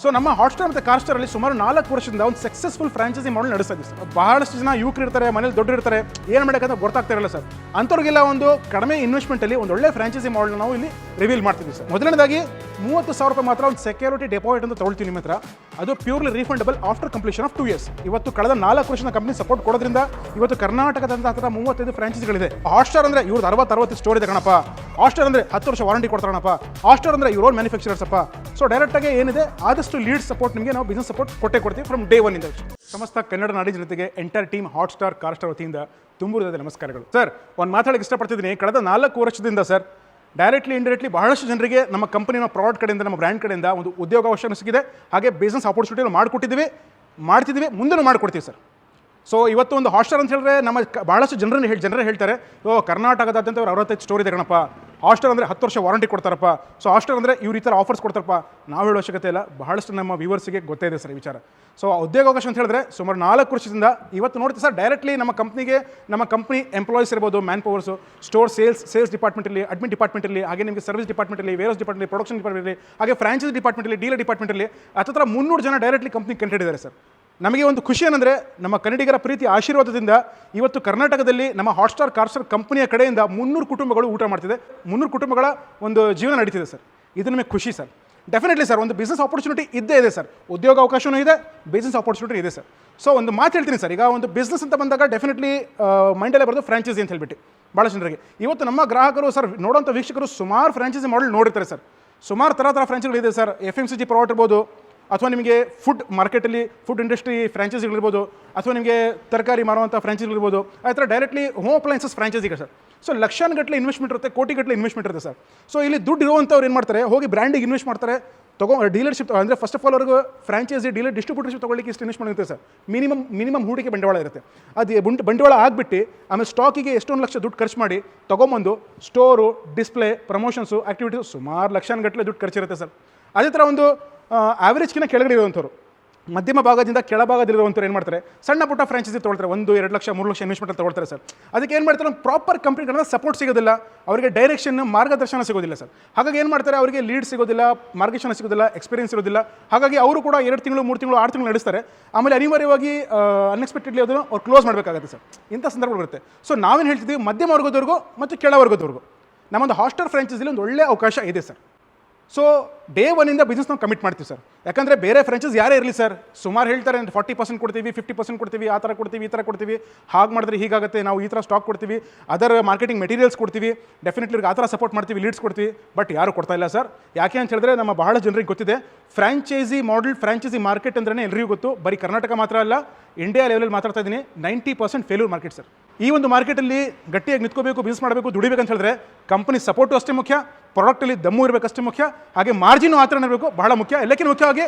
So ನಮ್ಮ Hotstar ಮತ್ತು ಕಾರ್ಸ್ಟಾರಲ್ಲಿ ಸುಮಾರು 4 ವರ್ಷದಿಂದ ಒಂದು ಸಕ್ಸಸ್ಫುಲ್ ಫ್ರಾಂಚೈಸಿ ಮಾಡೆಲ್ ನಡೆಸ್ತಾ ಇದ್ದೀವಿ ಸರ್. ಬಹಳಷ್ಟು ಜನ ಯುವಕರು ಇರ್ತಾರೆ, ಮನೇಲಿ ದೊಡ್ಡ ಇರ್ತಾರೆ, ಏನು ಮಾಡೋಕ್ಕಂತ ಗೊತ್ತಾಗ್ತಾ ಇರಲ್ಲ ಸರ್. ಅಂಥವ್ರಿಗೆಲ್ಲ ಒಂದು ಕಡಿಮೆ ಇನ್ವೆಸ್ಟ್ಮೆಂಟಲ್ಲಿ ಒಂದು ಒಳ್ಳೆ ಫ್ರಾಂಚೈಸಿ ಮಾಡೆಲ್ ನಾವು ಇಲ್ಲಿ ರಿವೀಲ್ ಮಾಡ್ತಿದ್ದೀವಿ ಸರ್. ಮೊದಲನೇದಾಗಿ 30,000 ರೂಪಾಯಿ ಮಾತ್ರ ಒಂದು ಸೆಕ್ಯೂರಿಟಿ ಡೆಪಾಸಿಟ್ ಅಂತ ತೊಗೊಳ್ತೀವಿ ನಿಮ್ಮ ಹತ್ರ. ಅದು purely refundable after completion of 2 years. ಇವತ್ತು ಕಳೆದ 4 ವರ್ಷದ ಕಂಪನಿ ಸಪೋರ್ಟ್ ಕೊಡೋದ್ರಿಂದ ಇವತ್ತು ಕರ್ನಾಟಕದಂತ ಹತ್ರ 35 ಫ್ರಾಂಚೈಸಿಗಳಿದೆ. ಹಾಟ್ಸ್ಟಾರ್ ಅಂದರೆ ಇವ್ರದ್ದು 60 ಸ್ಟೋರ್ ಇದೆ ಕಣಪ್ಪ. ಹಾಟ್ಸ್ಟಾರ್ ಅಂದರೆ 10 ವರ್ಷ ವಾರಂಟಿ ಕೊಡ್ತಾರಣಪ್ಪ. ಹಾಟ್ಸ್ಟಾರ್ ಅಂದರೆ ಇವ್ರ ಓನ್ ಮ್ಯಾನುಫ್ಯಾಕ್ಚರರ್ಸ್ ಅಪ್ಪ. ಸೊ ಡೈರೆಕ್ಟಾಗಿ ಏನಿದೆ ಆದಷ್ಟು ಲೀಡ್ ಸಪೋರ್ಟ್ ನಿಮಗೆ ನಾವು ಬಿಸ್ನೆಸ್ ಸಪೋರ್ಟ್ ಕೊಡ್ತೀವಿ ಫ್ರಮ್ ಡೇ 1 ಇಂದ. ಸಮಸ್ತ ಕನ್ನಡ ನಾಡಿನ ಜೊತೆಗೆ ಎಂಟೈರ್ ಟೀಮ್ ಹಾಟ್ಸ್ಟಾರ್ ಕಾರ್ಸ್ಟಾರ್ ವತಿಯಿಂದ ತುಂಬ ನಮಸ್ಕಾರಗಳು ಸರ್. ಒಂದು ಮಾತಾಡಕ್ಕೆ ಇಷ್ಟಪಡ್ತಿದ್ದೀನಿ. ಕಳೆದ 4 ವರ್ಷದಿಂದ ಸರ್ ಡೈರೆಕ್ಟ್ಲಿ ಇಂಡೈರೆಕ್ಟ್ಲಿ ಬಹಳಷ್ಟು ಜನರಿಗೆ ನಮ್ಮ ಕಂಪನಿನ ಪ್ರಾಡಕ್ಟ್ ಕಡೆಯಿಂದ, ನಮ್ಮ ಬ್ರ್ಯಾಂಡ್ ಕಡೆಯಿಂದ ಒಂದು ಉದ್ಯೋಗಾವಕಾಶ ಸಿಗಿದೆ. ಹಾಗೆ ಬಿಸ್ನೆಸ್ ಆಪರ್ಚುನಿಟಿ ಮಾಡ್ತಿದ್ದೀವಿ, ಮುಂದೆನೂ ಮಾಡಿಕೊಡ್ತೀವಿ ಸರ್. ಸೊ ಇವತ್ತು ಒಂದು ಹಾಟ್ಸ್ಟಾರ್ ಅಂತ ಹೇಳಿದ್ರೆ ನಮ್ಮ ಭಾಳಷ್ಟು ಜನರೇ ಹೇಳ್ತಾರೆ, ಕರ್ನಾಟಕದಾದ್ಯಂತ ಅವ್ರು 65 ಸ್ಟೋರ್ ಇದೆ ಕಣಪ್ಪ. ಹಾಟ್ಸ್ಟಾರ್ ಅಂದರೆ 10 ವರ್ಷ ವಾರಂಟಿ ಕೊಡ್ತಾರಪ್ಪ. ಸೊ ಹಾಟ್ಸ್ಟಾರ್ ಅಂದರೆ ಇವ್ರು ಈ ಥರ ಆಫರ್ಸ್ ಕೊಡ್ತಾರಪ್ಪ. ನಾವು ಹೇಳೋ ಅವಶ್ಯಕತೆ ಇಲ್ಲ, ಬಹಳಷ್ಟು ನಮ್ಮ ವ್ಯೂವರ್ಸಿಗೆ ಗೊತ್ತೇ ಇದೆ ಸರ್ ಈ ವಿಚಾರ. ಸೊ ಉದ್ಯೋಗಾವಕಾಶ ಅಂತ ಹೇಳಿದ್ರೆ ಸುಮಾರು 4 ವರ್ಷದಿಂದ ಇವತ್ತು ನೋಡ್ತೀವಿ ಸರ್. ಡೈರೆಕ್ಟ್ಲಿ ನಮ್ಮ ಕಂಪ್ನಿ ಎಂಪ್ಲಾಯೀಸ್ ಇರ್ಬೋದು, ಮ್ಯಾನ್ ಪವರ್ಸು, ಸ್ಟೋರ್ ಸೇಲ್ಸ್ ಡಿಪಾರ್ಟ್ಮೆಂಟಲ್ಲಿ, ಅಡ್ಮಿನ್ ಡಿಪಾರ್ಟ್ಮೆಂಟಲ್ಲಿ, ಹಾಗೆ ನಿಮಗೆ ಸರ್ವಿಸ್ ಡಿಪಾರ್ಟ್ಮೆಂಟಲ್ಲಿ, ವೇರ್ಸ್ ಡಿಪಾರ್ಟ್ಮೆಂಟಲ್ಲಿ, ಪ್ರೊಡಕ್ಷನ್ ಡಿಪಾರ್ಟ್ಮೆಂಟಲ್ಲಿ, ಹಾಗೆ ಫ್ರಾಂಚೈಸಿ ಡಿಪಾರ್ಟ್ಮೆಂಟಲ್ಲಿ, ಡೀಲರ್ ಡಿಪಾರ್ಟ್ಮೆಂಟಲ್ಲಿ 300 ಜನ ಡೈರೆಕ್ಟ್ಲಿ ಕಂಪ್ನಿ ಕಂಡಿದ್ದಾರೆ ಸರ್. ನಮಗೆ ಒಂದು ಖುಷಿ ಏನಂದರೆ ನಮ್ಮ ಕನ್ನಡಿಗರ ಪ್ರೀತಿ ಆಶೀರ್ವಾದದಿಂದ ಇವತ್ತು ಕರ್ನಾಟಕದಲ್ಲಿ ನಮ್ಮ ಹಾಟ್ಸ್ಟಾರ್ ಕಾರ್ಸ್ಟಾರ್ ಕಂಪನಿಯ ಕಡೆಯಿಂದ 300 ಕುಟುಂಬಗಳು ಊಟ ಮಾಡ್ತಿದೆ. 300 ಕುಟುಂಬಗಳ ಒಂದು ಜೀವನ ನಡೀತಿದೆ ಸರ್. ಇದು ನಮಗೆ ಖುಷಿ ಸರ್. ಡೆಫಿನೆಟ್ಲಿ ಸರ್ ಒಂದು ಬಿಸ್ನೆಸ್ ಆಪರ್ಚುನಿಟಿ ಇದ್ದೇ ಇದೆ ಸರ್. ಉದ್ಯೋಗ ಅವಕಾಶವೂ ಇದೆ, ಬಿಸ್ನೆಸ್ ಆಪರ್ಚುನಿಟಿ ಇದೆ ಸರ್. ಸೊ ಒಂದು ಮಾತು ಹೇಳ್ತೀನಿ ಸರ್. ಈಗ ಒಂದು ಬಿಸ್ನೆಸ್ ಅಂತ ಬಂದಾಗ ಡೆಫಿನೆಟ್ಲಿ ಮೈಂಡಲ್ಲೇ ಬರೋದು ಫ್ರಾಂಚೈಸಿ ಅಂತ ಹೇಳ್ಬಿಟ್ಟು ಭಾಳ ಜನರಿಗೆ. ಇವತ್ತು ನಮ್ಮ ಗ್ರಾಹಕರು ಸರ್, ನೋಡೋಂಥ ವೀಕ್ಷಕರು ಸುಮಾರು ಫ್ರಾಂಚೈಸಿ ಮಾಡೆಲ್ ನೋಡಿರ್ತಾರೆ ಸರ್. ಸುಮಾರು ಥರ ಫ್ರಾಂಚೈಸಿಗಳಿದೆ ಸರ್. FMCG ಪ್ರಾಡಕ್ಟ್ ಇರ್ಬೋದು, ಅಥವಾ ನಿಮಗೆ ಫುಡ್ ಮಾರ್ಕೆಟಲ್ಲಿ ಫುಡ್ ಇಂಡಸ್ಟ್ರಿ ಫ್ರಾಂಚೈಸಿಗಳಿರ್ಬೋದು, ಅಥವಾ ನಿಮಗೆ ತರಕಾರಿ ಮಾರುವಂಥ ಫ್ರಾಂಚೈಸಿಗಳಿರ್ಬೋದು, ಆ ಥರ ಡೈರೆಕ್ಟ್ಲಿ ಹೋಮ್ ಅಪ್ಲೈನ್ಸಸ್ ಫ್ರಾಂಚೈಸಿಗೆ ಸರ್. ಸೊ ಲಕ್ಷಾನುಗಟ್ಟಲೆ ಇನ್ವೆಸ್ಟ್ಮೆಂಟ್ ಇರುತ್ತೆ, ಕೋಟಿಗಟ್ಟಲೆ ಇನ್ವೆಸ್ಟ್ಮೆಂಟ್ ಇರುತ್ತೆ ಸರ್. ಸೊ ಇಲ್ಲಿ ದುಡ್ಡು ಇರುವಂಥವ್ರು ಏನು ಮಾಡ್ತಾರೆ, ಹೋಗಿ ಬ್ರ್ಯಾಂಡಿಗೆ ಇನ್ವೆಸ್ಟ್ ಮಾಡ್ತಾರೆ. ಡೀಲರ್ಶಿಪ್ ಅಂದರೆ ಫಸ್ಟ್ ಆಫ್ ಆಲ್ ಅವ್ರಿಗೆ ಫ್ರಾಂಚೈಸಿ ಡೀಲರ್ ಡಿಸ್ಟ್ರಿಬ್ಯೂಟರ್ಶಿಪ್ ತೊಗೊಳ್ಳಿಕ್ಕೆ ಇಷ್ಟು ಇನ್ವೆಸ್ಟ್ ಮಾಡಿರುತ್ತೆ ಸರ್. ಮಿನಿಮಮ್ ಹೂಡಿಕೆ ಬಂಡವಾಳ ಇರುತ್ತೆ. ಅದು ಬಂಡವಾಳ ಆಗಿಬಿಟ್ಟು ಆಮೇಲೆ ಸ್ಟಾಕಿಗೆ ಎಷ್ಟೊಂದು ಲಕ್ಷ ದುಡ್ಡು ಖರ್ಚು ಮಾಡಿ ತೊಗೊಂಬಂದು ಸ್ಟೋರು, ಡಿಸ್ಪ್ಲೇ, ಪ್ರಮೋಷನ್ಸು, ಆ್ಯಕ್ಟಿವಿಟೀಸು ಸುಮಾರು ಲಕ್ಷಾನುಗಟ್ಟಲೆ ದುಡ್ಡು ಖರ್ಚಿರುತ್ತೆ ಸರ್. ಅದೇ ಥರ ಒಂದು ಆ್ಯಾವ್ರೇಜ್ಗಿಂತ ಕೆಳಗಡೆ ಇರುವಂಥವ್ರು, ಮಧ್ಯಮ ಭಾಗದಿಂದ ಕೆಳಭಾಗದಲ್ಲಿರುವಂಥವ್ರು ಏನು ಮಾಡ್ತಾರೆ, ಸಣ್ಣ ಪುಟ್ಟ ಫ್ರಾಂಚೈಸಿ ತೊಗೊಳ್ತಾರೆ. 1-2 ಲಕ್ಷ 3 ಲಕ್ಷ ಇನ್ವೆಸ್ಟ್ಮೆಂಟ್ ತೊಗೊಳ್ತಾರೆ ಸರ್. ಅದಕ್ಕೆ ಏನು ಮಾಡ್ತಾರೆ, ಒಂದು ಪ್ರಾಪರ್ ಕಂಪ್ನಿಗಳಿಂದ ಸಪೋರ್ಟ್ ಸಿಗೋದಿಲ್ಲ, ಅವರಿಗೆ ಡೈರೆಕ್ಷನ್ ಮಾರ್ಗದರ್ಶನ ಸಿಗೋದಿಲ್ಲ ಸರ್. ಹಾಗಾಗಿ ಏನು ಮಾಡ್ತಾರೆ, ಅವರಿಗೆ ಲೀಡ್ ಸಿಗೋದಿಲ್ಲ, ಮಾರ್ಗದರ್ಶನ ಸಿಗೋದಿಲ್ಲ, ಎಕ್ಸ್ಪೀರಿಯನ್ಸ್ ಇರೋದಿಲ್ಲ. ಹಾಗಾಗಿ ಅವರು ಕೂಡ 2 ತಿಂಗಳು 3 ತಿಂಗಳು 6 ತಿಂಗಳು ನಡೆಸ್ತಾರೆ. ಆಮೇಲೆ ಅನಿವಾರ್ಯವಾಗಿ ಅನ್ಎಕ್ಸ್ಪೆಕ್ಟೆಡ್ಲಿ ಅದನ್ನು ಅವ್ರು ಕ್ಲೋಸ್ ಮಾಡಬೇಕಾಗುತ್ತೆ ಸರ್. ಇಂಥ ಸಂದರ್ಭಗಳು ಬರುತ್ತೆ. ಸೊ ನಾವೇನು ಹೇಳ್ತಿದ್ದೀವಿ, ಮಧ್ಯಮ ವರ್ಗದವ್ರಿಗೂ ಮತ್ತು ಕೆಳವರ್ಗದವ್ರಿಗೂ ನಮ್ಮೊಂದು ಹಾಟ್ಸ್ಟಾರ್ ಫ್ರಾಂಚೈಸಿಲಿ ಒಂದು ಒಳ್ಳೆ ಅವಕಾಶ ಇದೆ ಸರ್. ಸೊ ಡೇ 1 ಇಂದ ಬಿಸ್ನೆಸ್ ನಾವು ಕಮಿಟ್ ಮಾಡ್ತೀವಿ ಸರ್. ಯಾಕಂದರೆ ಬೇರೆ ಫ್ರಾಂಚೈಸ್ ಯಾರೇ ಇರಲಿ ಸರ್, ಸುಮಾರು ಹೇಳ್ತಾರೆ 40% ಕೊಡ್ತೀವಿ, 50% ಕೊಡ್ತೀವಿ, ಆ ಥರ ಕೊಡ್ತೀವಿ, ಈ ಥರ ಕೊಡ್ತೀವಿ, ಹಾಗೆ ಮಾಡಿದ್ರೆ ಹೀಗಾಗುತ್ತೆ, ನಾವು ಈ ಥರ ಸ್ಟಾಕ್ ಕೊಡ್ತೀವಿ, ಅದರ್ ಮಾರ್ಕೆಟಿಂಗ್ ಮೆಟೀರಿಯಲ್ಸ್ ಕೊಡ್ತೀವಿ, ಡೆಫಿನೆಟ್ಲಿ ಆ ಥರ ಸಪೋರ್ಟ್ ಮಾಡ್ತೀವಿ, ಲೀಡ್ಸ್ ಕೊಡ್ತೀವಿ. ಬಟ್ ಯಾರು ಕೊಡ್ತಾ ಇಲ್ಲ ಸರ್. ಯಾಕೆ ಅಂತ ಹೇಳಿದ್ರೆ ನಮ್ಮ ಬಹಳ ಜನರಿಗೆ ಗೊತ್ತಿದೆ, ಫ್ರಾಂಚೈಸಿ ಮಾಡೆಲ್, ಫ್ರಾಂಚೈಸಿ ಮಾರ್ಕೆಟ್ ಅಂದ್ರೆ ಎಲ್ಲರಿಗೂ ಗೊತ್ತು. ಬರೀ ಕರ್ನಾಟಕ ಮಾತ್ರ ಅಲ್ಲ, ಇಂಡಿಯಾ ಲೆವೆಲಲ್ಲಿ ಮಾತಾಡ್ತಾ ಇದ್ದೀನಿ. 90% ಫೇಲ್ಯೂರ್ ಮಾರ್ಕೆಟ್ ಸರ್. ಈ ಒಂದು ಮಾರ್ಕೆಟಲ್ಲಿ ಗಟ್ಟಿಯಾಗಿ ನಿಂತ್ಕೋಬೇಕು, ಬಿಸ್ನೆಸ್ ಮಾಡಬೇಕು, ದುಡಿಬೇಕಂತ ಹೇಳಿದ್ರೆ ಕಂಪನಿ ಸಪೋರ್ಟು ಅಷ್ಟೇ ಮುಖ್ಯ, ಪ್ರಾಡಕ್ಟಲ್ಲಿ ದಮ್ಮು ಇರಬೇಕು ಅಷ್ಟೇ ಮುಖ್ಯ, ಹಾಗೆ ಮಾರ್ಜಿನು ಆ ಥರ ಇರಬೇಕು ಬಹಳ ಮುಖ್ಯ. ಎಲ್ಲಕ್ಕಿಂತ ಮುಖ್ಯವಾಗಿ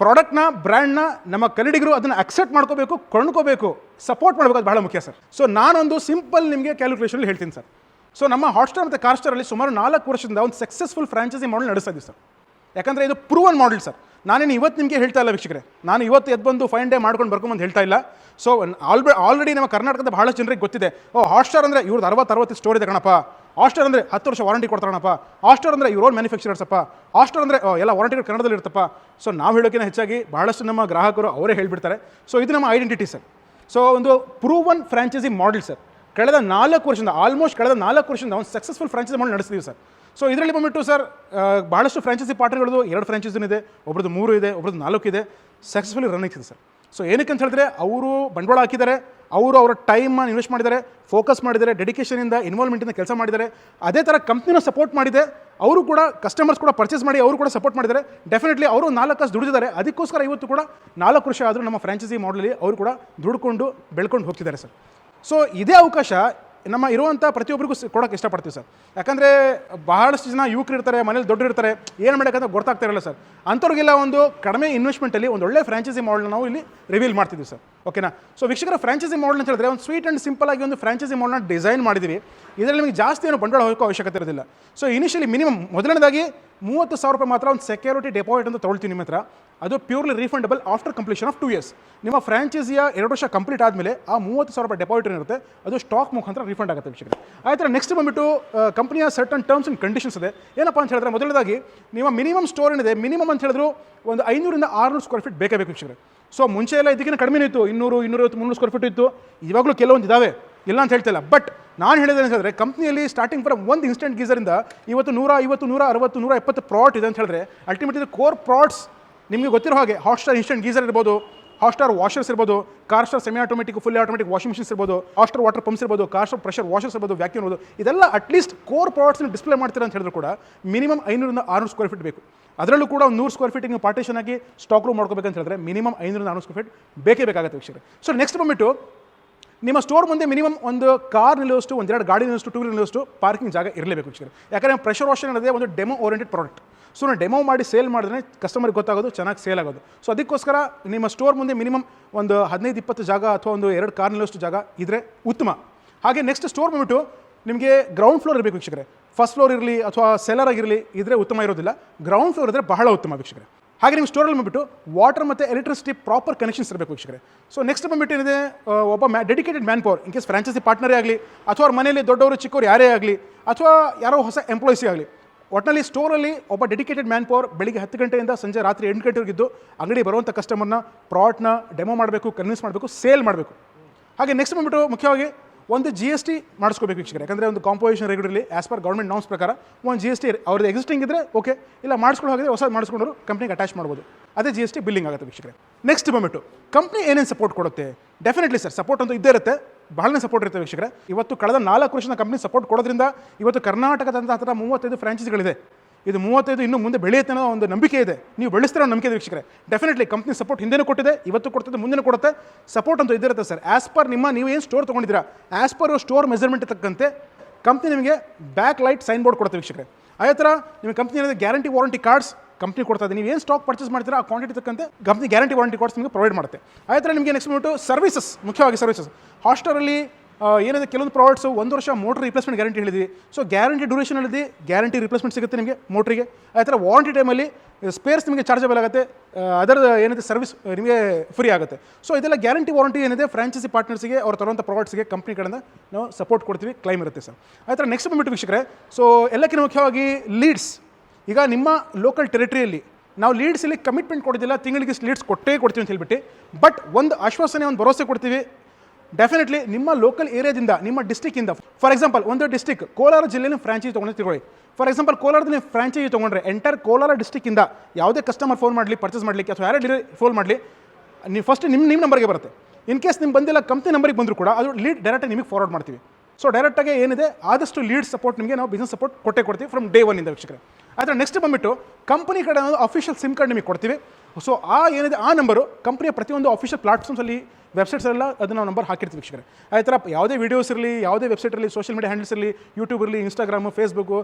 ಪ್ರಾಡಕ್ಟ್ನ, ಬ್ರ್ಯಾಂಡ್ನ ನಮ್ಮ ಕನ್ನಡಿಗರು ಅದನ್ನು ಅಕ್ಸೆಪ್ಟ್ ಮಾಡ್ಕೋಬೇಕು, ಕೊಂಡ್ಕೋಬೇಕು, ಸಪೋರ್ಟ್ ಮಾಡಬೇಕು, ಅದು ಬಹಳ ಮುಖ್ಯ ಸರ್. ಸೊ ನಾನೊಂದು ಸಿಂಪಲ್ ನಿಮಗೆ ಕ್ಯಾಲ್ಕುಲೇಷನಲ್ಲಿ ಹೇಳ್ತೀನಿ ಸರ್. ಸೊ ನಮ್ಮ ಹಾಟ್ಸ್ಟಾರ್ ಮತ್ತು ಕಾರ್ಸ್ಟಾರಲ್ಲಿ ಸುಮಾರು 4 ವರ್ಷದಿಂದ ಒಂದು ಸಕ್ಸಸ್ಫುಲ್ ಫ್ರಾಂಚೈಸಿ ಮಾಡೆಲ್ ನಡೆಸ್ತಾ ಇದ್ದೀವಿ ಸರ್. ಯಾಕಂದರೆ ಇದು ಪ್ರೂವನ್ ಮಾಡೆಲ್ ಸರ್. ನಾನೇನು ಇವತ್ತು ನಿಮಗೆ ಹೇಳ್ತಾ ಇಲ್ಲ ವೀಕ್ಷಕರೇ, ನಾನು ಇವತ್ತು ಎದ್ದು 5 ಡೇ ಮಾಡ್ಕೊಂಡು ಬರ್ಕೊಂಬಂದು ಹೇಳ್ತಾ ಇಲ್ಲ. ಸೊ ಆಲ್ರೆಡಿ ನಮ್ಮ ಕರ್ನಾಟಕದ ಬಹಳಷ್ಟು ಜನರಿಗೆ ಗೊತ್ತಿದೆ, ಹಾಟ್ಸ್ಟಾರ್ ಅಂದರೆ ಇವ್ರದ್ದು 60 ಸ್ಟೋರ್ ಇದೆ ಕಣಪ್ಪ. ಹಾಟ್ಸ್ಟಾರ್ ಅಂದರೆ 10 ವರ್ಷ ವಾರಂಟಿ ಕೊಡ್ತಾರಣಪ್ಪ. ಹಾಟ್ಸ್ಟಾರ್ ಅಂದರೆ ಇವ್ರ ಓನ್ ಮ್ಯಾನುಫ್ಯಾಕ್ಚರರ್ಸ್ ಅಪ್ಪ. ಹಾಟ್ಸ್ಟಾರ್ ಅಂದರೆ ಎಲ್ಲ ವಾರಂಟಿಗಳು ಕನ್ನಡದಲ್ಲಿ ಇರ್ತಪ್ಪ. ಸೊ ನಾವು ಹೇಳೋಕ್ಕಿಂತ ಹೆಚ್ಚಾಗಿ ಬಹಳಷ್ಟು ನಮ್ಮ ಗ್ರಾಹಕರು ಅವರೇ ಹೇಳಿಬಿಡ್ತಾರೆ. ಸೊ ಇದು ನಮ್ಮ ಐಡೆಂಟಿಟಿ ಸರ್. ಸೊ ಒಂದು ಪ್ರೂವನ್ ಫ್ರಾಂಚೈಸಿ ಮಾಡೆಲ್ ಸರ್. ಕಳೆದ 4 ವರ್ಷದಿಂದ ಒಂದು ಸಕ್ಸಸ್ಫುಲ್ ಫ್ರಾಂಚೈಸಿ ಮಾಡೆಲ್ ನಡೆಸ್ತೀವಿ ಸರ್. ಸೊ ಇದರಲ್ಲಿ ಬಂದುಬಿಟ್ಟು ಸರ್ ಭಾಳಷ್ಟು ಫ್ರಾಂಚೈಸಿ ಪಾರ್ಟ್ನರ್ಗಳದ್ದು 2 ಫ್ರಾಂಚೈಸಿನೂ ಇದೆ, ಒಬ್ರದ್ದು 3 ಇದೆ, ಒಬ್ರದ್ದು 4 ಇದೆ, ಸಕ್ಸಸ್ಫುಲಿ ರನ್ ಆಗ್ತಿದೆ ಸರ್. ಸೊ ಏನಕ್ಕೆ ಅಂತ ಹೇಳಿದ್ರೆ ಅವರು ಬಂಡವಾಳ ಹಾಕಿದ್ದಾರೆ, ಅವರ ಟೈಮನ್ನು ಇನ್ವೆಸ್ಟ್ ಮಾಡಿದ್ದಾರೆ, ಫೋಕಸ್ ಮಾಡಿದ್ದಾರೆ, ಡೆಡಿಕೇಷನಿಂದ, ಇನ್ವಾಲ್ವ್ಮೆಂಟಿಂದ ಕೆಲಸ ಮಾಡಿದ್ದಾರೆ. ಅದೇ ಥರ ಕಂಪ್ನಿನ ಸಪೋರ್ಟ್ ಮಾಡಿದೆ, ಅವರು ಕೂಡ ಕಸ್ಟಮರ್ಸ್ ಕೂಡ ಪರ್ಚೇಸ್ ಮಾಡಿ ಅವರು ಕೂಡ ಸಪೋರ್ಟ್ ಮಾಡಿದ್ದಾರೆ. ಡೆಫಿನೆಟ್ಲಿ ಅವರು 4 ಕಾಸು ದುಡಿದಿದ್ದಾರೆ. ಅದಕ್ಕೋಸ್ಕರ ಇವತ್ತು ಕೂಡ 4 ವರ್ಷ ಆದರೂ ನಮ್ಮ ಫ್ರಾಂಚೈಸಿ ಮಾಡಲಲ್ಲಿ ಅವರು ಕೂಡ ದುಡ್ಕೊಂಡು ಬೆಳ್ಕೊಂಡು ಹೋಗ್ತಿದ್ದಾರೆ ಸರ್. ಸೊ ಇದೇ ಅವಕಾಶ ನಮ್ಮ ಇರುವಂಥ ಪ್ರತಿಯೊಬ್ಬರಿಗೂ ಕೊಡೋಕ್ಕೆ ಇಷ್ಟಪಡ್ತೀವಿ ಸರ್. ಯಾಕಂದರೆ ಬಹಳಷ್ಟು ಜನ ಯುವಕರು ಇರ್ತಾರೆ, ಮನೇಲಿ ದೊಡ್ಡ ಇರ್ತಾರೆ, ಏನು ಮಾಡೋಕ್ಕಂತ ಗೊತ್ತಾಗ್ತಾ ಇರಲ್ಲ ಸರ್. ಅಂಥವ್ರಿಗೆಲ್ಲ ಒಂದು ಕಡಿಮೆ ಇನ್ವೆಸ್ಟ್ಮೆಂಟಲ್ಲಿ ಒಂದು ಒಳ್ಳೆ ಫ್ರಾಂಚೈಸಿ ಮಾಡೆಲ್ ನಾವು ಇಲ್ಲಿ ರಿವೀಲ್ ಮಾಡ್ತಿದ್ದೀವಿ ಸರ್. ಓಕೆನಾ. ಸೊ ವೀಕ್ಷಕರ ಫ್ರಾಂಚೈಸಿ ಮಾಡೆಲ್ ಅಂತ ಹೇಳಿದ್ರೆ ಒಂದು ಸ್ವೀಟ್ ಆ್ಯಂಡ್ ಸಿಂಪಲ್ ಆಗಿ ಒಂದು ಫ್ರಾಂಚೈಸಿ ಮಾಡೆಲ್ನ ಡಿಸೈನ್ ಮಾಡಿದ್ದೀವಿ. ಇದರಲ್ಲಿ ನಿಮಗೆ ಜಾಸ್ತಿ ಏನು ಬಂಡವಾಳ ಹೋಗೋ ಅವಶ್ಯಕತೆ ಇರೋದಿಲ್ಲ. ಸೊ ಇನಿಷಿಯಲಿ ಮಿನಿಮಮ್ ಮೊದಲನೇದಾಗಿ 30,000 ರೂಪಾಯಿ ಮಾತ್ರ ಒಂದು ಸೆಕ್ಯೂರಿಟಿ ಡೆಪಾಸಿಟ್ ಅಂತ ತೊಗೊಳ್ತೀವಿ ನಿಮ್ಮ ಹತ್ರ. ಅದು purely refundable after completion of 2 years. ನಿಮ್ಮ ಫ್ರಾಂಚೈಸಿಯ 2 ವರ್ಷ ಕಂಪ್ಲೀಟ್ ಆದಮೇಲೆ ಆ 30,000 ರೂಪಾಯಿ ಡೆಪಾಸಿಟ್ ಇರುತ್ತೆ, ಅದು ಸ್ಟಾಕ್ ಮುಖಾಂತರ ರೀಫಂಡ್ ಆಗುತ್ತೆ ವೀಕ್ಷಕರೇ. ಆ ಥರ ನೆಕ್ಸ್ಟ್ ಬಂದುಬಿಟ್ಟು ಕಂಪ್ನಿಯ ಸರ್ಟನ್ ಟರ್ಮ್ಸ್ ಆ್ಯಂಡ್ ಕಂಡೀಷನ್ಸ್ ಇದೆ. ಏನಪ್ಪ ಅಂತ ಹೇಳಿದ್ರೆ ಮೊದಲನೇದಾಗಿ ನಿಮ್ಮ ಮಿನಿಮಮ್ ಸ್ಟೋರ್ ಏನಿದೆ, ಮಿನಿಮಮ್ ಅಂತ ಹೇಳಿದ್ರು ಒಂದು 500 ಇಂದ 600 ಸ್ಕ್ವೇರ್ ಫೀಟ್ ಬೇಕೇ ಬೇಕು ವೀಕ್ಷಕರೇ. ಸೊ ಮುಂಚೆ ಎಲ್ಲ ಇದಕ್ಕಿಂತ ಕಡಿಮೆ ಇತ್ತು, 200, 250, 300 ಸ್ಕ್ವೇರ್ ಫೀಟ್ ಇತ್ತು. ಇವಾಗಲೂ ಕೆಲವೊಂದು ಇದ್ದಾವೆ, ಇಲ್ಲ ಅಂತ ಹೇಳ್ತಿಲ್ಲ. ಬಟ್ ನಾನು ಹೇಳಿದೆ ಅಂತ ಹೇಳಿದ್ರೆ ಕಂಪ್ನಿಯಲ್ಲಿ ಸ್ಟಾರ್ಟಿಂಗ್ ಫ್ರಮ್ ಒಂದು ಇನ್ಸ್ಟೆಂಟ್ ಗೀಸರಿಂದ ಇವತ್ತು 150, 160, 170 ಪ್ರಾಡಕ್ಟ್ ಇದೆ ಅಂತ ಹೇಳಿದ್ರೆ ಅಲ್ಟಿಮೇಟ್ಲಿ ಕೋರ್ ಪ್ರಾಡಕ್ಟ್ಸ್ ನಿಮಗೆ ಗೊತ್ತಿರೋ ಹಾಗೆ ಹಾಟ್ಸ್ಟಾರ್ ಇನ್ಸ್ಟೆಂಟ್ ಗೀಸರ್ ಇರ್ಬೋದು, ಹಾಟ್ಸ್ಟಾರ್ ವಾಷರ್ಸ್ ಇರ್ಬೋದು, Carstar semi automatic, full automatic washing machines ಇರ್ಬೋದು, ಹಾಟ್ಸ್ಟಾರ್ ವಾಟರ್ ಪಂಪ್ಸ್ ಇರ್ಬೋದು, ಕಾರ್ಸ್ಟಾರ್ ಪ್ರೆಷರ್ ವಾಷರ್ಸ್ ಇರ್ಬೋದು, ವ್ಯಾಕ್ಯೂಮ್ ಇರ್ಬೋದು. ಇದೆಲ್ಲ ಅಟ್ಲೀಸ್ಟ್ ಕೋರ್ ಪ್ರಾಡಕ್ಟ್ಸ್ನ ಡಿಸ್ಪ್ಲೇ ಮಾಡ್ತೀರಾ ಅಂತ ಹೇಳಿದ್ರು ಕೂಡ ಮಿನಿಮಮ್ 500 ಇಂದ 600 ಸ್ಕ್ವೇರ್ ಫೀಟ್ ಬೇಕು. ಅದರಲ್ಲೂ ಕೂಡ 100 ಸ್ಕ್ವೇರ್ ಫೀಟ್ ನೀವು ಪಾರ್ಟೇಷನ್ ಆಗಿ ಸ್ಟಾಕ್ ರೂಮ್ ಮಾಡ್ಕೋಬೇಕಂತ ಹೇಳಿದ್ರೆ ಮಿನಿಮಮ್ 500 ಇಂದ 600 ಸ್ಕ್ವೇರ್ ಫೀಟ್ ಬೇಕೇ ಬೇಕಾಗುತ್ತೆ ವೀಕ್ಷಕರೇ. ಸೊ ನೆಕ್ಸ್ಟ್ ಬಂದುಬಿಟ್ಟು ನಿಮ್ಮ ಸ್ಟೋರ್ ಮುಂದೆ ಮಿನಿಮಮ್ ಒಂದು ಕಾರ್ ನಿಲ್ಲುವಷ್ಟು, ಒಂದೆರಡು ಗಾಡಿ ನಿಲ್ಲುವಷ್ಟು, 2 ವೀಲರ್ ನಿಲ್ಲುವಷ್ಟು ಪಾರ್ಕಿಂಗ್ ಜಾಗ ಇರಲೇಬೇಕು ವೀಕ್ಷಕರೇ. ಯಾಕಂದರೆ ಪ್ರೆಷರ್ ವಾಷರ್ ಅನ್ನೋದೇ ಒಂದು ಡೆಮೋ ಓರಿಯೆಂಟೆಡ್ ಪ್ರಾಡಕ್ಟ್. ಸೊ ನಾವು ಡೆಮೋ ಮಾಡಿ ಸೇಲ್ ಮಾಡಿದ್ರೆ ಕಸ್ಟಮರ್ಗೆ ಗೊತ್ತಾಗೋದು, ಚೆನ್ನಾಗಿ ಸೇಲ್ ಆಗೋದು. ಸೊ ಅದಕ್ಕೋಸ್ಕರ ನಿಮ್ಮ ಸ್ಟೋರ್ ಮುಂದೆ ಮಿನಿಮಮ್ ಒಂದು 15-20 ಜಾಗ ಅಥವಾ ಒಂದು 2 ಕಾರ್ ನಿಲ್ಲುವಷ್ಟು ಜಾಗ ಇದ್ದರೆ ಉತ್ತಮ. ಹಾಗೆ ನೆಕ್ಸ್ಟ್ ಸ್ಟೋರ್ ಬಂದುಬಿಟ್ಟು ನಿಮಗೆ ಗ್ರೌಂಡ್ ಫ್ಲೋರ್ ಇರಬೇಕು ವೀಕ್ಷಕರೇ. ಫಸ್ಟ್ ಫ್ಲೋರ್ ಇರಲಿ ಅಥವಾ ಸೆಲ್ಲರ್ ಆಗಿರಲಿ ಇದ್ರೆ ಉತ್ತಮ ಇರೋದಿಲ್ಲ. ಗ್ರೌಂಡ್ ಫ್ಲೋರ್ ಇದ್ದರೆ ಬಹಳ ಉತ್ತಮ ವೀಕ್ಷಕರೇ. ಹಾಗೆ ನಿಮ್ಮ ಸ್ಟೋರಲ್ಲಿ ಬಂದುಬಿಟ್ಟು ವಾಟರ್ ಮತ್ತು ಎಲೆಕ್ಟ್ರಿಸಿಟಿ ಪ್ರಾಪರ್ ಕನೆಕ್ಷನ್ಸ್ ಇರಬೇಕು ವೀಕ್ಷಕರೇ. ಸೊ ನೆಕ್ಸ್ಟ್ ಬಂದುಬಿಟ್ಟು ಏನಿದೆ, ಒಬ್ಬ dedicated manpower, in case franchise ಪಾರ್ಟ್ನರೇ ಆಗಲಿ ಅಥವಾ ಅವ್ರ ಮನೆಯಲ್ಲಿ ದೊಡ್ಡವರು ಚಿಕ್ಕವರು ಯಾರೇ ಆಗಲಿ ಅಥವಾ ಯಾರೋ ಹೊಸ ಎಂಪ್ಲಾಯೀಸೇ ಆಗಲಿ, ಒಟ್ಟಿನಲ್ಲಿ ಸ್ಟೋರಲ್ಲಿ ಒಬ್ಬ ಡೆಡಿಕೇಟೆಡ್ ಮ್ಯಾನ್ ಪವರ್ ಬೆಳಿಗ್ಗೆ 10 ಗಂಟೆಯಿಂದ ಸಂಜೆ ರಾತ್ರಿ 8 ಗಂಟೆವರೆಗಿದ್ದು ಅಂಗಡಿ ಬರುವಂಥ ಕಸ್ಟಮರ್ನ ಪ್ರಾಡಕ್ಟ್ನ ಡೆಮೋ ಮಾಡಬೇಕು, ಕನ್ವಿನ್ಸ್ ಮಾಡಬೇಕು, ಸೇಲ್ ಮಾಡಬೇಕು. ಹಾಗೆ ನೆಕ್ಸ್ಟ್ ಬಂದುಬಿಟ್ಟು ಮುಖ್ಯವಾಗಿ ಒಂದು GST ಮಾಡಿಸ್ಕೋಬೇಕು ವೀಕ್ಷಕರೇ. ಯಾಕಂದರೆ ಒಂದು composition regularly as per government norms ಪ್ರಕಾರ ಒಂದು GST ಅವ್ರದ್ದು ಎಕ್ಸಿಸ್ಟಿಂಗ್ ಇದ್ದರೆ ಓಕೆ, ಇಲ್ಲ ಮಾಡಿಸ್ಕೊಳ್ಳೋ ಹಾಗೆ ಹೊಸ ಮಾಡಿಸ್ಕೊಂಡ್ರು ಕಂಪ್ನಿಗೆ ಅಟ್ಯಾಚ್ ಮಾಡ್ಬೋದು. ಅದೇ GST ಬಿಲ್ಲಿಂಗ್ ಆಗುತ್ತೆ ವೀಕ್ಷಕರೇ. ನೆಕ್ಸ್ಟ್ ಬಂದುಬಿಟ್ಟು ಕಂಪ್ನಿ ಏನೇನು ಸಪೋರ್ಟ್ ಕೊಡುತ್ತೆ? ಡೆಫಿನೆಟ್ಲಿ ಸರ್ ಸಪೋರ್ಟ್ ಅಂತೂ ಇದ್ದೇ ಇರುತ್ತೆ, ಬಹಳನೇ ಸಪೋರ್ಟ್ ಇರುತ್ತೆ ವೀಕ್ಷಕರೇ. ಇವತ್ತು ಕಳೆದ 4 ವರ್ಷದ ಕಂಪ್ನಿ ಸಪೋರ್ಟ್ ಕೊಡೋದ್ರಿಂದ ಇವತ್ತು ಕರ್ನಾಟಕದಂಥ ಹತ್ತಿರ 35 ಫ್ರಾಂಚೈಸಿಗಳಿದೆ. ಇದು 35 ಇನ್ನೂ ಮುಂದೆ ಬೆಳೆಯುತ್ತೆ ಅನ್ನೋ ಒಂದು ನಂಬಿಕೆ ಇದೆ. ನೀವು ಬೆಳೆಸ್ತಿರೋ ನಂಬಿಕೆ ಇದೆ ವೀಕ್ಷಕರೇ. ಡೆಫಿನೆಟ್ಲಿ ಕಂಪ್ನಿ ಸಪೋರ್ಟ್ ಹಿಂದೆನೂ ಕೊಟ್ಟಿದೆ, ಇವತ್ತು ಕೊಡ್ತಿದೆ, ಮುಂದೆ ಕೊಡುತ್ತೆ. ಸಪೋರ್ಟ್ ಅಂತೂ ಇದ್ದಿರುತ್ತೆ ಸರ್. ಆಸ್ ಪರ್ ನೀವು ಏನು ಸ್ಟೋರ್ ತೊಗೊಂಡಿದ್ದೀರಾ, ಆಸ್ ಪರ್ ಸ್ಟೋರ್ ಮೆಜರ್ಮೆಂಟ್ ತಕ್ಕಂತೆ ಕಂಪ್ನಿ ನಿಮಗೆ ಬ್ಯಾಕ್ ಲೈಟ್ ಸೈನ್ ಬೋರ್ಡ್ ಕೊಡುತ್ತೆ ವೀಕ್ಷಕರೇ. ಅದೇ ಥರ ನಿಮ್ಮ ಕಂಪ್ನಿ ಏನಿದೆ ಗ್ಯಾರಂಟಿ ವಾರಂಟಿ ಕಾರ್ಡ್ಸ್ ಕಂಪ್ನಿ ಕೊಡ್ತಾ ಇದೆ. ನೀವು ಏನು ಸ್ಟಾಕ್ ಪರ್ಚೇಸ್ ಮಾಡ್ತೀರಾ ಆ ಕ್ವಾಂಟಿಟಿ ತಕ್ಕಂತೆ ಕಂಪ್ನಿ ಗ್ಯಾರಂಟಿ ವಾರಂಟಿ ಕಾರ್ಡ್ಸ್ ನಿಮಗೆ ಪ್ರೊವೈಡ್ ಮಾಡುತ್ತೆ. ಅದೇ ಥರ ನಿಮಗೆ ನೆಕ್ಸ್ಟ್ ಬಂದ್ಬಿಟ್ಟು ಸರ್ವಿಸಸ್, ಮುಖ್ಯವಾಗಿ ಸರ್ವಿಸಸ್. ಹಾಟ್ಸ್ಟಾರಲ್ಲಿ ಏನಿದೆ ಕೆಲವೊಂದು ಪ್ರಾಡಕ್ಟ್ಸು 1 ವರ್ಷ ಮೋಟ್ರ್ ರಿಪ್ಲೇಸ್ಮೆಂಟ್ ಗ್ಯಾರಂಟಿ ಹೇಳಿದ್ವಿ. ಸೊ ಗ್ಯಾರಂಟಿ ಡ್ಯೂರೇಷನ್ ಹೇಳಿದ್ವಿ, ಗ್ಯಾರಂಟಿ ರಿಪ್ಲೇಸ್ಮೆಂಟ್ ಸಿಗುತ್ತೆ ನಿಮಗೆ ಮೋಟ್ರಿಗೆ. ಅದೇ ಥರ ವಾರಂಟಿ ಟೈಮಲ್ಲಿ ಸ್ಪೇರ್ಸ್ ನಿಮಗೆ ಚಾರ್ಜಬಲ್ ಆಗುತ್ತೆ, ಅದರ ಏನಿದೆ ಸರ್ವಿಸ್ ನಿಮಗೆ ಫ್ರೀ ಆಗುತ್ತೆ. ಸೊ ಇದೆಲ್ಲ ಗ್ಯಾರಂಟಿ ವಾರಂಟಿ ಏನಿದೆ ಫ್ರಾಂಚೈಸಿ ಪಾರ್ಟ್ನರ್ಸ್ಗೆ ಅವ್ರು ತರುವಂಥ ಪ್ರಾಡಕ್ಟ್ಸ್ಗೆ ಕಂಪ್ನಿ ಕಡೆಯಿಂದ ನಾವು ಸಪೋರ್ಟ್ ಕೊಡ್ತೀವಿ, ಕ್ಲೈಮ್ ಇರುತ್ತೆ ಸರ್. ಅದೇ ಥರ ನೆಕ್ಸ್ಟ್ ಬಂದುಬಿಟ್ಟು ವೀಕ್ಷಕರೇ, ಸೊ ಎಲ್ಲಕ್ಕಿಂತ ಮುಖ್ಯವಾಗಿ ಲೀಡ್ಸ್. ಈಗ ನಿಮ್ಮ ಲೋಕಲ್ ಟೆರಿಟರಿಯಲ್ಲಿ ನಾವು ಲೀಡ್ಸಲ್ಲಿ ಕಮಿಟ್ಮೆಂಟ್ ಕೊಡೋದಿಲ್ಲ, ತಿಂಗಳಿಗೆ ಲೀಡ್ಸ್ ಕೊಟ್ಟೇ ಕೊಡ್ತೀವಿ ಅಂತ ಹೇಳ್ಬಿಟ್ಟು. ಬಟ್ ಒಂದು ಆಶ್ವಾಸನೆ, ಒಂದು ಭರವಸೆ ಕೊಡ್ತೀವಿ. ಡೆಫಿನೆಟ್ಲಿ ನಿಮ್ಮ ಲೋಕಲ್ ಏರಿಯಾದಿಂದ, ನಿಮ್ಮ ಡಿಸ್ಟಿಕ್ಕಿಂದ, ಫಾರ್ ಎಕ್ಸಾಂಪಲ್ ಒಂದು ಡಿಸ್ಟಿಕ್ ಕೋಲಾರ ಜಿಲ್ಲೆಯಲ್ಲಿ ಫ್ರಾಂಚೈಸಿ ತೊಗೊಂಡು ತಿಳ್ಕೊಳ್ಳಿ. ಫಾರ್ ಎಕ್ಸಾಂಪಲ್ ಕೋಲಾರದಲ್ಲಿ ಫ್ರಾಂಚೈಸಿ ತೊಗೊಂಡ್ರೆ ಎಂಟರ್ ಕೋಲಾರ ಡಿಸ್ಟಿಕ್ಕಿಂದ ಯಾವುದೇ ಕಸ್ಟಮರ್ ಫೋನ್ ಮಾಡಲಿ ಪರ್ಚೇಸ್ ಮಾಡಲಿಕ್ಕೆ ಅಥವಾ ಯಾರೇ ಫೋನ್ ಮಾಡಲಿ, ನೀವು ಫಸ್ಟ್ ನಿಮ್ಮ ನಂಬರ್ಗೆ ಬರುತ್ತೆ. ಇನ್ ಕೇಸ್ ನಿಮ್ಗೆ ಬಂದಿಲ್ಲ ಕಂಪ್ನಿ ನಂಬರಿಗೆ ಬಂದರೂ ಕೂಡ ಅದು ಲೀಡ್ ಡೈರೆಕ್ಟಾಗಿ ನಿಮಗೆ ಫಾರ್ವರ್ಡ್ ಮಾಡ್ತೀವಿ. ಸೊ ಡೈರೆಕ್ಟಾಗಿ ಏನಿದೆ ಆದಷ್ಟು ಲೀಡ್ ಸಪೋರ್ಟ್ ನಿಮಗೆ ನಾವು ಬಿಸ್ನೆಸ್ ಸಪೋರ್ಟ್ ಕೊಟ್ಟೇ ಕೊಡ್ತೀವಿ ಫ್ರಮ್ ಡೇ 1 ಇಂದ ವೀಕ್ಷಕರೇ. ಆದರೆ ನೆಕ್ಸ್ಟ್ ಬಂದುಬಿಟ್ಟು ಕಂಪನಿ ಕಡೆ ಅಫಿಷಿಯಲ್ ಸಿಮ್ ಕಾರ್ಡ್ ನಿಮಗೆ ಕೊಡ್ತೀವಿ. ಸೊ ಆ ಏನಿದೆ ಆ ನಂಬರು ಕಂಪ್ನಿಯ ಪ್ರತಿಯೊಂದು ಅಫಿಷಿಯಲ್ ಪ್ಲಾಟ್ಫಾರ್ಮ್ಸಲ್ಲಿ ವೆಬ್ಸೈಟ್ಸೆಲ್ಲ ಅದು ನಾವು ನಂಬರ್ ಹಾಕಿರ್ತೀವಿ ವೀಕ್ಷಕರೇ. ಆ ಥರ ಯಾವುದೇ ವೀಡಿಯೋಸ್ ಇರಲಿ, ಯಾವುದೇ ವೆಬ್ಸೈಟ್ ಇರಲಿ, ಸೋಷಿಯಲ್ ಮೀಡಿಯಾ ಹ್ಯಾಂಡಲ್ಸ್ ಇರಲಿ, ಯೂಟ್ಯೂಬ್ ಇರಲಿ, ಇನ್ಸ್ಟಾಗ್ರಾಮು, ಫೇಸ್ಬುಕ್ಕು,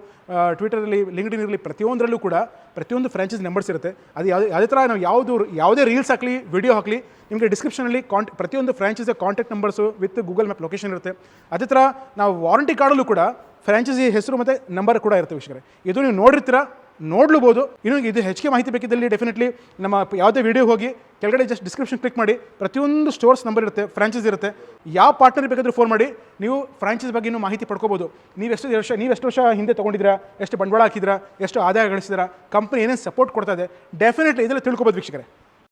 ಟ್ವಿಟರಲ್ಲಿ, ಲಿಂಕ್ಡ್ಇನ್ ಇರಲಿ, ಪ್ರತಿಯೊಂದರಲ್ಲೂ ಕೂಡ ಪ್ರತಿಯೊಂದು ಫ್ರಾಂಚೈಸ್ ನಂಬರ್ಸ್ ಇರುತ್ತೆ. ಅದು ಯಾವುದೇ ಥರ ನಾವು ಯಾವುದೇ ರೀಲ್ಸ್ ಹಾಕಲಿ, ವಿಡಿಯೋ ಹಾಕಲಿ, ನಿಮಗೆ ಡಿಸ್ಕ್ರಿಪ್ಷನಲ್ಲಿ ಪ್ರತಿಯೊಂದು ಫ್ರಾಂಚೈಸಿಯ contact numbers with Google map location ಇರುತ್ತೆ. ಅದೇ ಥರ ನಾವು ವಾರಂಟಿ ಕಾರ್ಡಲ್ಲೂ ಕೂಡ ಫ್ರಾಂಚೈಸಿ ಹೆಸರು ಮತ್ತು ನಂಬರ್ ಕೂಡ ಇರುತ್ತೆ ವೀಕ್ಷಕರೇ. ಇದು ನೀವು ನೋಡಿರ್ತೀರಾ, ನೋಡ್ಲೂಬೋದು. ಇನ್ನು ಇದು ಹೆಚ್ಚಿಗೆ ಮಾಹಿತಿ ಬೇಕಿದ್ದಲ್ಲಿ ಡೆಫಿನೆಟ್ಲಿ ನಮ್ಮ ಯಾವುದೇ ವಿಡಿಯೋ ಹೋಗಿ ಕೆಳಗಡೆ ಜಸ್ಟ್ ಡಿಸ್ಕ್ರಿಪ್ಷನ್ ಕ್ಲಿಕ್ ಮಾಡಿ, ಪ್ರತಿಯೊಂದು ಸ್ಟೋರ್ಸ್ ನಂಬರ್ ಇರುತ್ತೆ, ಫ್ರಾಂಚೈಸಿ ಇರುತ್ತೆ. ಯಾವ ಪಾರ್ಟ್ನರ್ ಬೇಕಾದರೂ ಫೋನ್ ಮಾಡಿ ನೀವು ಫ್ರಾಂಚೈಸ್ ಬಗ್ಗೆ ಇನ್ನೂ ಮಾಹಿತಿ ಪಡ್ಕೋಬೋದು. ನೀವು ಎಷ್ಟು ವರ್ಷ ಹಿಂದೆ ತೊಗೊಂಡಿದ್ದೀರಾ, ಎಷ್ಟು ಬಂಡವಾಳ ಹಾಕಿದ್ರಾ, ಎಷ್ಟು ಆದಾಯ ಗಳಿಸಿದ್ರಾ, ಕಂಪ್ನಿ ಏನೇನು ಸಪೋರ್ಟ್ ಕೊಡ್ತಾ ಇದೆ, ಡೆಫಿನೆಟ್ಲಿ ಇದೆಲ್ಲ ತಿಳ್ಕೊಬೋದು ವೀಕ್ಷಕರೇ.